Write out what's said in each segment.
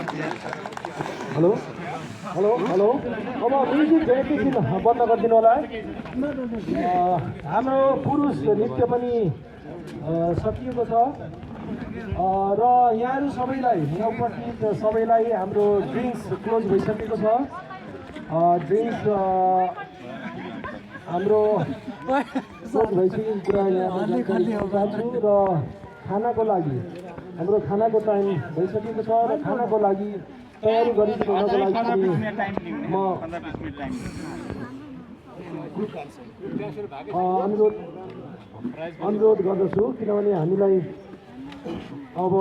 Hello hello hello अब music एकैछिन बन्द गरिदिनु होला है। हाम्रो पुरुष नृत्य पनि सकिएको छ र यहाँहरू सबैलाई यहाँ उपस्थित सबैलाई हाम्रो ड्रिङ्क्स क्लोज भइसकेको छ। ड्रिङ्क्स हाम्रो क्लोज भइसकेको कुरा यहाँ चाहन्छु र खानाको लागि हाम्रो खानाको टाइम भइसकेको छ र खानाको लागि तयारी गरिसक्नको लागि म अनुरोध गर्दछु, किनभने हामीलाई अब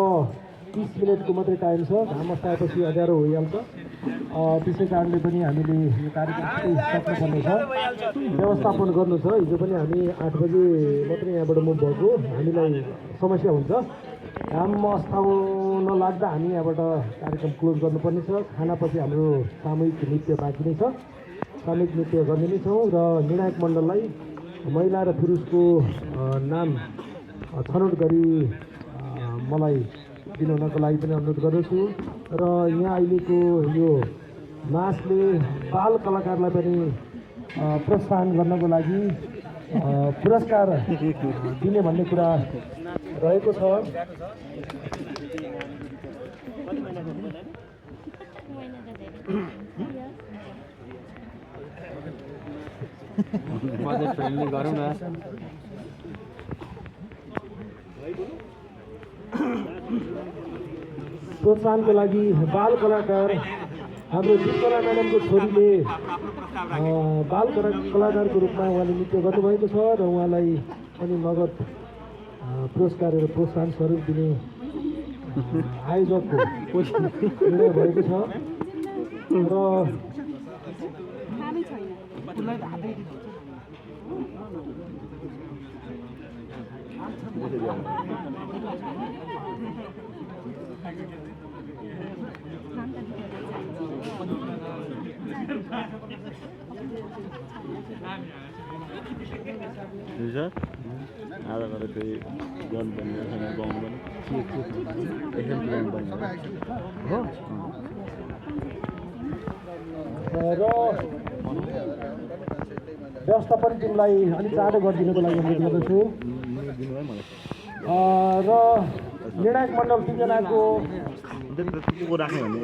30 मिनटको मात्रै टाइम छ। घाम अस्ताएपछि अँध्यारो भइहाल्छ। त्यसै कारणले पनि हामीले यो कार्यक्रम सक्नुपर्नेछ, व्यवस्थापन गर्नु छ। हिजो पनि हामी 8 बजे मात्रै यहाँबाट मुभ भएको, हामीलाई समस्या हुन्छ। घाम अस्ताउन लाग्दा हामी यहाँबाट कार्यक्रम क्लोज गर्नुपर्ने छ। खानापछि हाम्रो सामूहिक नृत्य बाँकी नै छ, सामूहिक नृत्य गर्ने नै छौँ र निर्णायक मण्डललाई महिला र पुरुषको नाम छनौट गरी मलाई दिनुहुनको लागि पनि अनुरोध गर्दछु र यहाँ अहिलेको यो नाचले बाल कलाकारलाई पनि प्रोत्साहन गर्नको लागि पुरस्कार दिने भन्ने कुरा रहेको छ। बजेट फ्रेन्डली गरौँ न। प्रोत्साहनको लागि बाल कलाकार हाम्रो चित्तला म्याडमको छोरीले बाल कलाकारको रूपमा उहाँले नृत्य गर्नुभएको छ र उहाँलाई पनि नगद पुरस्कार र प्रोत्साहन स्वरूप दिने आयोजकको निर्णय भएको छ र आधा गरेर फेरि जन बन्ने गाउँ पनि हो र व्यवस्थापन टिमलाई अलिक चाँडो गरिदिनुको लागि अनुरोध गर्दछु र निर्णायक मण्डल 3 जनाको राख्यो भने